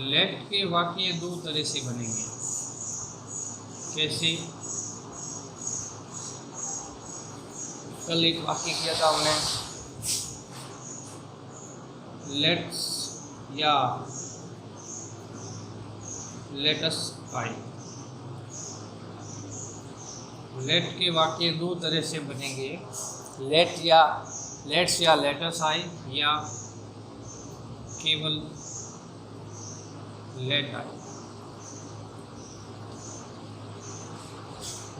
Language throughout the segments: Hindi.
लेट के वाक्य दो तरह से बनेंगे। कैसे? कल एक वाक्य किया था हमने, लेट्स या लेटस आई। लेट के वाक्य दो तरह से बनेंगे, लेट्स या लेटस आई, या केवल लेट आई।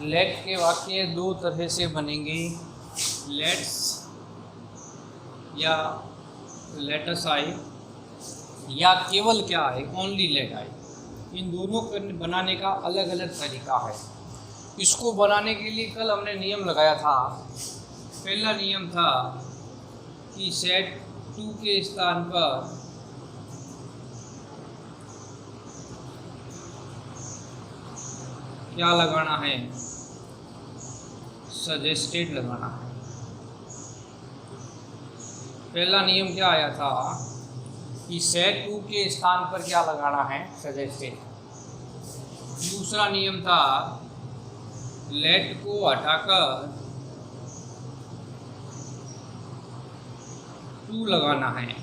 लेट के वाक्य दो तरह से बनेंगे, लेट्स या लेटस आई, या केवल क्या है, ओनली लेट आई। इन दोनों को बनाने का अलग अलग तरीका है। इसको बनाने के लिए कल हमने नियम लगाया था। पहला नियम था कि सेट टू के स्थान पर क्या लगाना है, सजेस्टेड लगाना है। पहला नियम क्या आया था कि सेट टू के स्थान पर क्या लगाना है, सजेस्टेड। दूसरा नियम था लेट को हटाकर टू लगाना है।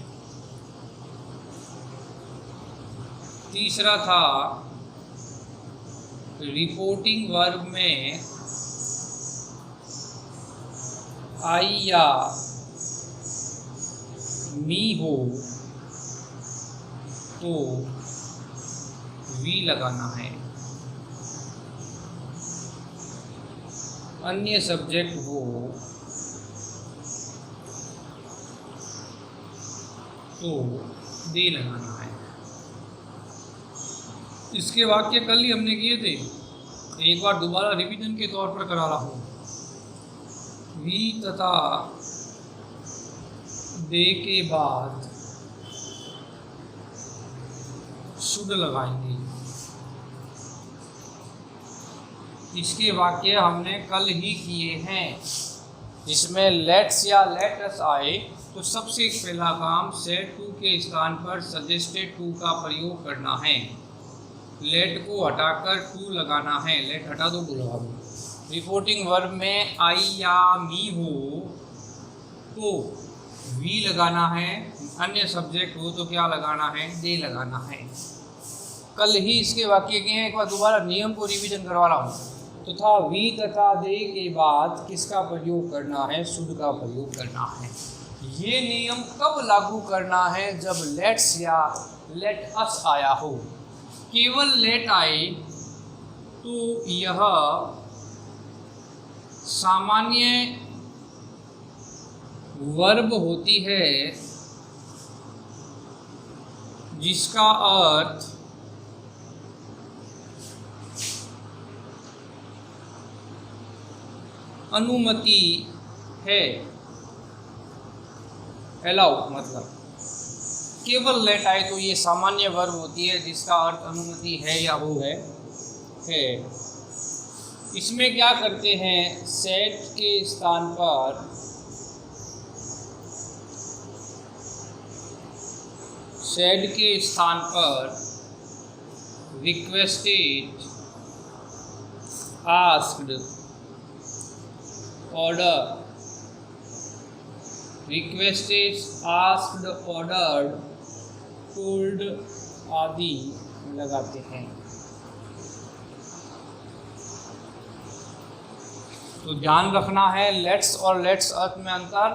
तीसरा था रिपोर्टिंग वर्ब में आई या मी हो तो वी लगाना है। अन्य सब्जेक्ट हो तो दे लगाना है। इसके वाक्य कल ही हमने किए थे, एक बार दोबारा रिवीजन के तौर पर करा रहा हूँ। वी तथा दे के बाद शुड लगाएंगे। इसके वाक्य हमने कल ही किए हैं। इसमें लेट्स या लेटस आए तो सबसे पहला काम सेट टू के स्थान पर सजेस्टेड टू का प्रयोग करना है। लेट को हटाकर टू लगाना है। लेट हटा दो, टू लगा दो। रिपोर्टिंग वर्ब में आई या मी हो तो वी लगाना है। अन्य सब्जेक्ट हो तो क्या लगाना है, दे लगाना है। कल ही इसके वाक्य के हैं, एक बार दोबारा नियम को रिवीजन करवा रहा हूँ। तो था वी तथा दे के बाद किसका प्रयोग करना है, शुड का प्रयोग करना है। ये नियम कब लागू करना है, जब लेट्स या लेट अस आया हो। केवल लेट आए तो यह सामान्य वर्ब होती है जिसका अर्थ अनुमति है, अलाउ मतलब। केवल लेट आए तो ये सामान्य वर्ब होती है जिसका अर्थ अनुमति है या हो है। इसमें क्या करते हैं, सेट के स्थान पर सेट के स्थान पर requested, asked, order, requested, asked, ordered, told आदि लगाते हैं। तो ध्यान रखना है लेट्स और लेट्स अर्थ में अंतर।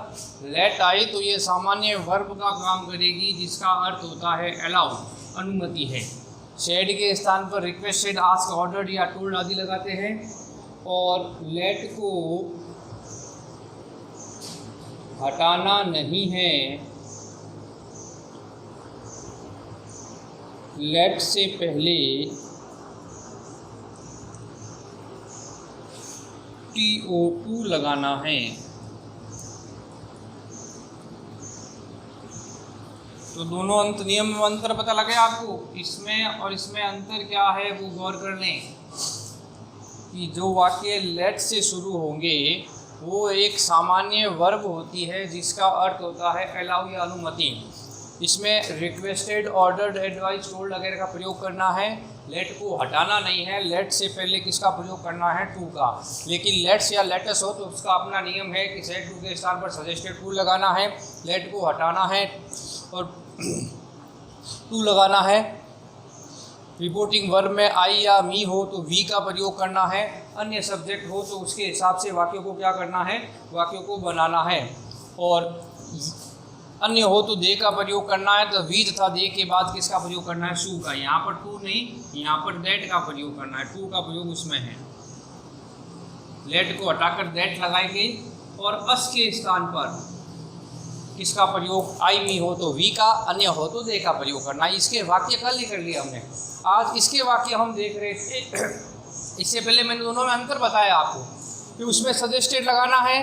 लेट आई तो ये सामान्य वर्ब का काम करेगी जिसका अर्थ होता है अलाउ, अनुमति है। शेड के स्थान पर रिक्वेस्टेड, आस्क, ऑर्डर्ड या टोल्ड आदि लगाते हैं। और लेट को हटाना नहीं है। लेट से पहले TO2 लगाना है। तो दोनों नियम में अंतर पता लगे आपको। इसमें और इसमें अंतर क्या है वो गौर कर लें कि जो वाक्य लेट से शुरू होंगे वो एक सामान्य वर्ब होती है जिसका अर्थ होता है अलाउ या अनुमति। इसमें रिक्वेस्टेड, ऑर्डर्ड, एडवाइस, टोल्ड वगैरह का प्रयोग करना है। लेट को हटाना नहीं है। लेट से पहले किसका प्रयोग करना है? टू का। लेकिन लेट्स या लेटस हो तो उसका अपना नियम है कि सेड टू के स्थान पर सजेस्टेड टू लगाना है। लेट को हटाना है और टू लगाना है। रिपोर्टिंग वर्ब में आई या मी हो तो वी का प्रयोग करना है। अन्य सब्जेक्ट हो तो उसके हिसाब से वाक्यों को क्या करना है? वाक्यों को बनाना है। और अन्य हो तो दे का प्रयोग करना है। तो वी तथा दे के बाद किसका प्रयोग करना है? शू का। यहाँ पर टू नहीं, यहाँ पर दैट का प्रयोग करना है। टू का प्रयोग उसमें है। लेट को हटाकर दैट लगाएंगे और अस के स्थान पर किसका प्रयोग? आई मी हो तो वी का, अन्य हो तो दे का प्रयोग करना है। इसके वाक्य कल ही कर लिया हमने। आज इसके वाक्य हम देख रहे थे। इससे पहले मैंने दोनों में अंतर बताया आपको कि उसमें सजेस्टेड लगाना है,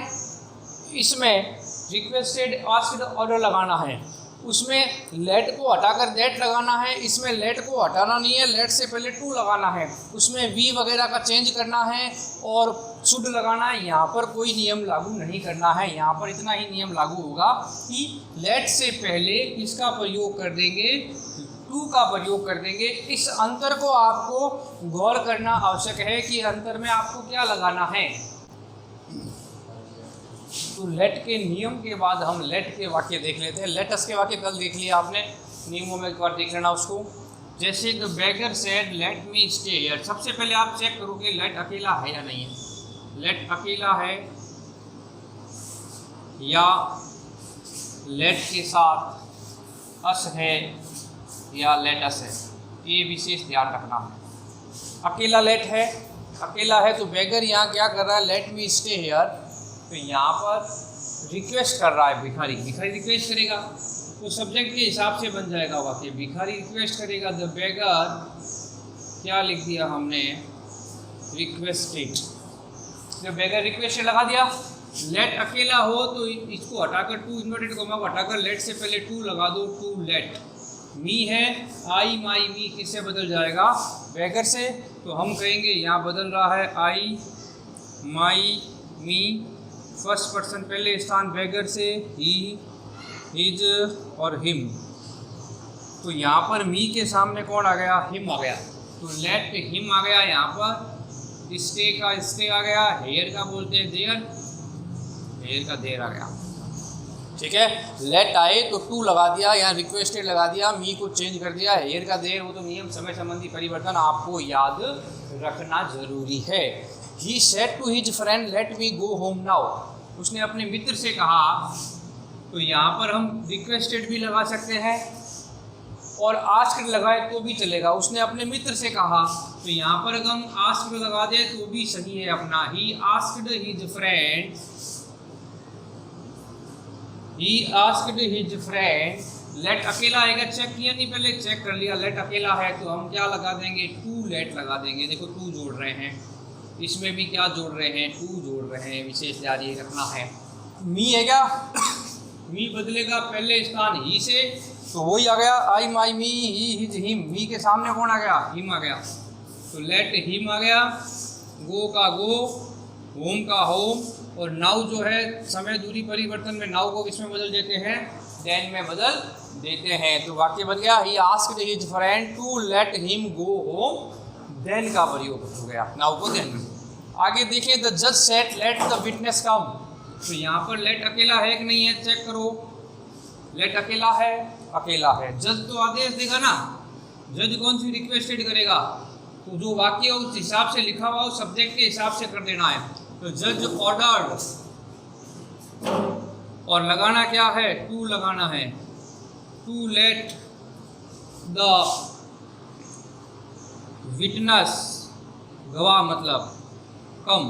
इसमें रिक्वेस्टेड, आस्क्ड, ऑर्डर लगाना है। उसमें लेट को हटाकर दैट लगाना है, इसमें लेट को हटाना नहीं है, लेट से पहले टू लगाना है। उसमें वी वगैरह का चेंज करना है और शुड लगाना है। यहाँ पर कोई नियम लागू नहीं करना है। यहाँ पर इतना ही नियम लागू होगा कि लेट से पहले किसका प्रयोग कर देंगे? टू का प्रयोग कर देंगे। इस अंतर को आपको गौर करना आवश्यक है कि अंतर में आपको क्या लगाना है। तो लेट के नियम के बाद हम लेट के वाक्य देख लेते हैं। लेटस के वाक्य कल देख लिया आपने, नियमों में एक बार देख लेना उसको। जैसे the beggar said let me stay here. सबसे पहले आप चेक करोगे लेट अकेला है या नहीं है। लेट अकेला है या लेट के साथ अस है या लेट अस है, ये विशेष ध्यान रखना है। अकेला लेट है, अकेला है तो बेगर यहाँ क्या कर रहा है? Let me stay here. तो यहाँ पर रिक्वेस्ट कर रहा है भिखारी। भिखारी रिक्वेस्ट करेगा तो सब्जेक्ट के हिसाब से बन जाएगा वाक्य। भिखारी रिक्वेस्ट करेगा। द बेगर क्या लिख दिया हमने? रिक्वेस्टेड। द बेगर रिक्वेस्टेड लगा दिया। लेट अकेला हो तो इसको हटाकर टू, इन्वर्टेड कॉमा को हटाकर लेट से पहले टू लगा दो। To late. मी है, आई माई मी किससे बदल जाएगा? बेगर से। तो हम कहेंगे यहाँ बदल रहा है आई माई मी। फर्स्ट पर्सन पहले स्थान बेगर से, ही, हिज और हिम। तो यहाँ पर मी के सामने कौन आ गया? हिम आ गया। तो लेट हिम आ गया। यहाँ पर स्टे का स्टे आ गया। हेयर का बोलते हैं देयर, हेयर का देर आ गया। ठीक है। लेट आए तो टू लगा दिया, यहाँ रिक्वेस्टेड लगा दिया, मी को चेंज कर दिया। हेयर का देर वो तो नियम समय संबंधी परिवर्तन आपको याद रखना जरूरी है। He said to his friend let me go home now. उसने अपने मित्र से कहा। तो यहाँ पर हम रिक्वेस्टेड भी लगा सकते हैं और आस्क्ड लगाए तो भी चलेगा। उसने अपने मित्र से कहा तो यहाँ पर अगर हम आस्क्ड लगा दे तो भी सही है अपना। He asked his friend, he asked his friend. Let अकेला आएगा, चेक किया नहीं पहले? चेक कर लिया। लेट अकेला है तो हम क्या लगा देंगे? टू लेट लगा देंगे। देखो टू जोड़ रहे हैं, इसमें भी क्या जोड़ रहे हैं? टू जोड़ रहे हैं। विशेष जारी रखना है। मी है क्या? मी बदलेगा पहले स्थान ही से तो वही आ गया आई माई मी, ही हिज हिम। मी के सामने कौन आ गया? हिम आ गया। तो लेट हिम आ गया। गो का गो, होम का होम। और नाउ जो है समय दूरी परिवर्तन में नाउ को किसमें बदल देते हैं? देन में बदल देते हैं। तो वाक्य बन गया he asked his friend to let him go home. Then का प्रयोग हो गया, नाउ को देन में। आगे देखें द जज सेड लेट द विटनेस कम। तो यहाँ पर लेट अकेला है कि नहीं है? चेक करो। लेट अकेला है, अकेला है। जज तो आदेश देगा ना। जज कौन सी रिक्वेस्टेड करेगा? तो जो वाक्य उस हिसाब से लिखा हुआ उस सब्जेक्ट के हिसाब से कर देना है। तो जज ऑर्डर्ड और लगाना क्या है? टू लगाना है। टू लेट द विटनेस, गवाह मतलब कम,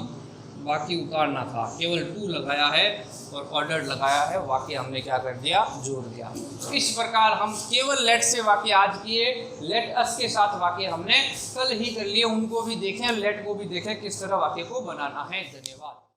बाकी उतारना था, केवल टू लगाया है और ऑर्डर लगाया है। वाक्य हमने क्या कर दिया? जोड़ दिया। इस प्रकार हम केवल लेट से वाक्य आज किए। लेट अस के साथ वाक्य हमने कल ही कर लिए। उनको भी देखें, लेट को भी देखें किस तरह वाक्य को बनाना है। धन्यवाद।